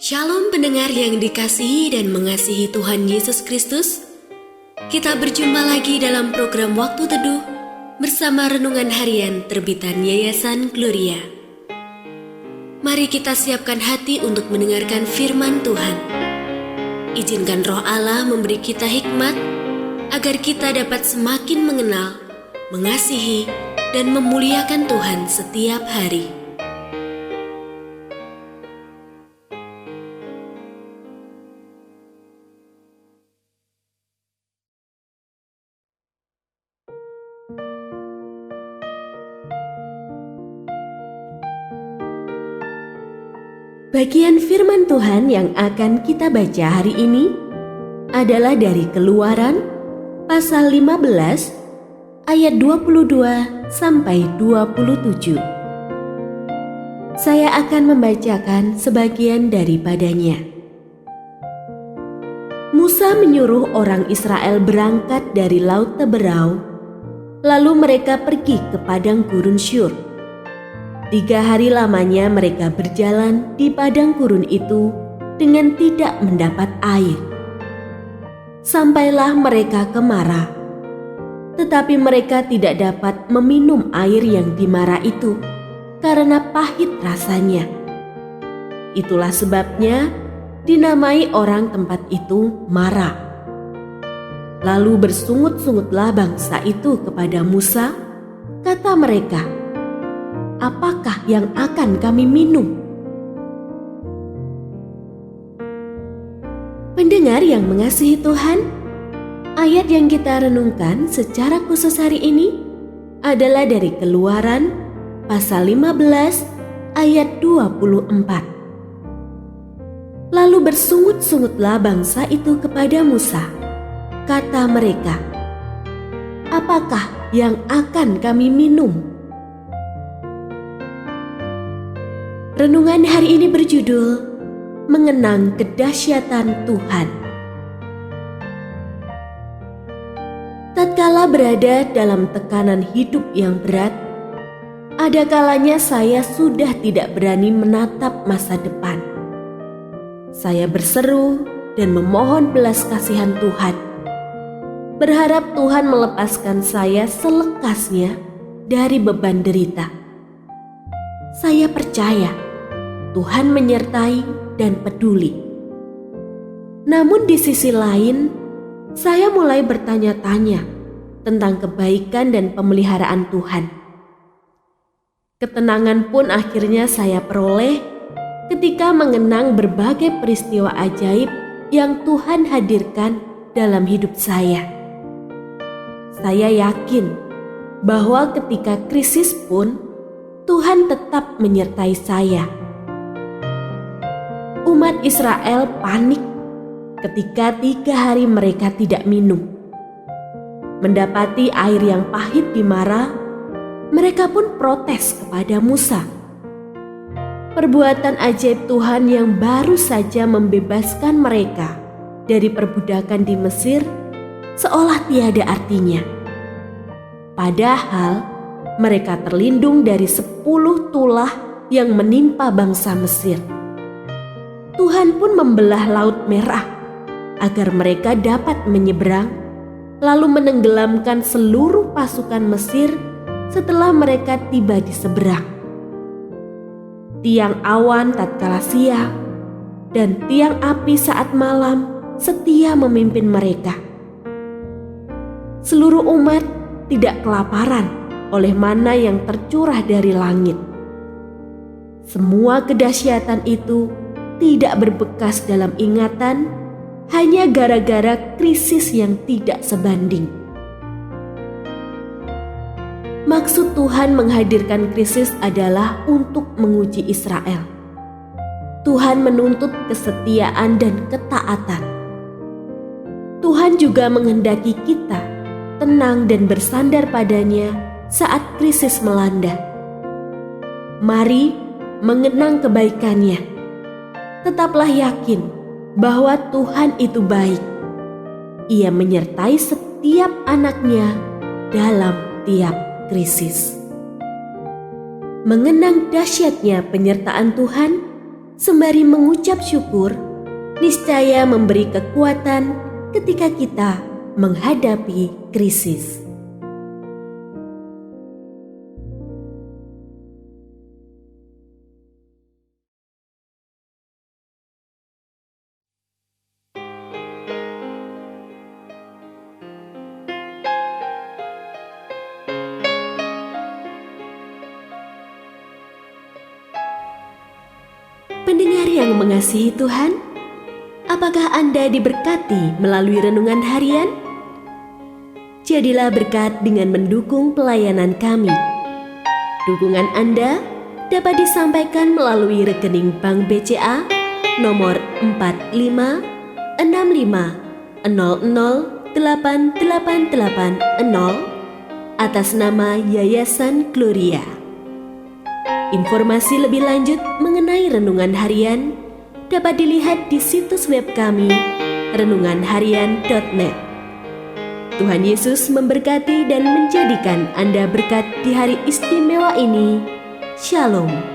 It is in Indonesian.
Shalom pendengar yang dikasihi dan mengasihi Tuhan Yesus Kristus. Kita berjumpa lagi dalam program Waktu Teduh bersama Renungan Harian terbitan Yayasan Gloria. Mari kita siapkan hati untuk mendengarkan firman Tuhan. Izinkan Roh Allah memberi kita hikmat agar kita dapat semakin mengenal, mengasihi, dan memuliakan Tuhan setiap hari. Bagian firman Tuhan yang akan kita baca hari ini adalah dari Keluaran pasal 15 ayat 22 sampai 27. Saya akan membacakan sebagian daripadanya. Musa menyuruh orang Israel berangkat dari Laut Teberau, lalu mereka pergi ke padang gurun Syur. 3 hari lamanya mereka berjalan di padang gurun itu dengan tidak mendapat air. Sampailah mereka ke Mara, tetapi mereka tidak dapat meminum air yang di Mara itu karena pahit rasanya. Itulah sebabnya dinamai orang tempat itu Mara. Lalu bersungut-sungutlah bangsa itu kepada Musa, kata mereka, "Apakah yang akan kami minum?" Pendengar yang mengasihi Tuhan, ayat yang kita renungkan secara khusus hari ini adalah dari Keluaran pasal 15 ayat 24. Lalu bersungut-sungutlah bangsa itu kepada Musa, kata mereka, "Apakah yang akan kami minum?" Renungan hari ini berjudul Mengenang Kedahsyatan Tuhan. Tatkala berada dalam tekanan hidup yang berat, ada kalanya saya sudah tidak berani menatap masa depan. Saya berseru dan memohon belas kasihan Tuhan, berharap Tuhan melepaskan saya selekasnya dari beban derita. Saya percaya Tuhan menyertai dan peduli. Namun di sisi lain, saya mulai bertanya-tanya tentang kebaikan dan pemeliharaan Tuhan. Ketenangan pun akhirnya saya peroleh ketika mengenang berbagai peristiwa ajaib yang Tuhan hadirkan dalam hidup saya. Saya yakin bahwa ketika krisis pun Tuhan tetap menyertai saya. Umat Israel panik ketika 3 hari mereka tidak minum. Mendapati air yang pahit di Mara, mereka pun protes kepada Musa. Perbuatan ajaib Tuhan yang baru saja membebaskan mereka dari perbudakan di Mesir seolah tiada artinya. Padahal mereka terlindung dari 10 tulah yang menimpa bangsa Mesir. Tuhan pun membelah Laut Merah agar mereka dapat menyeberang, lalu menenggelamkan seluruh pasukan Mesir setelah mereka tiba di seberang. Tiang awan tatkala siang dan tiang api saat malam setia memimpin mereka. Seluruh umat tidak kelaparan oleh mana yang tercurah dari langit. Semua kedahsyatan itu tidak berbekas dalam ingatan hanya gara-gara krisis yang tidak sebanding. Maksud Tuhan menghadirkan krisis adalah untuk menguji Israel. Tuhan menuntut kesetiaan dan ketaatan. Tuhan juga menghendaki kita tenang dan bersandar padanya saat krisis melanda. Mari mengenang kebaikannya. Tetaplah yakin bahwa Tuhan itu baik. Ia menyertai setiap anaknya dalam tiap krisis. Mengenang dahsyatnya penyertaan Tuhan sembari mengucap syukur, niscaya memberi kekuatan ketika kita menghadapi krisis. Pendengar yang mengasihi Tuhan, apakah Anda diberkati melalui renungan harian? Jadilah berkat dengan mendukung pelayanan kami. Dukungan Anda dapat disampaikan melalui rekening Bank BCA nomor 4565008880 atas nama Yayasan Gloria. Informasi lebih lanjut mengenai renungan harian dapat dilihat di situs web kami renunganharian.net. Tuhan Yesus memberkati dan menjadikan Anda berkat di hari istimewa ini. Shalom.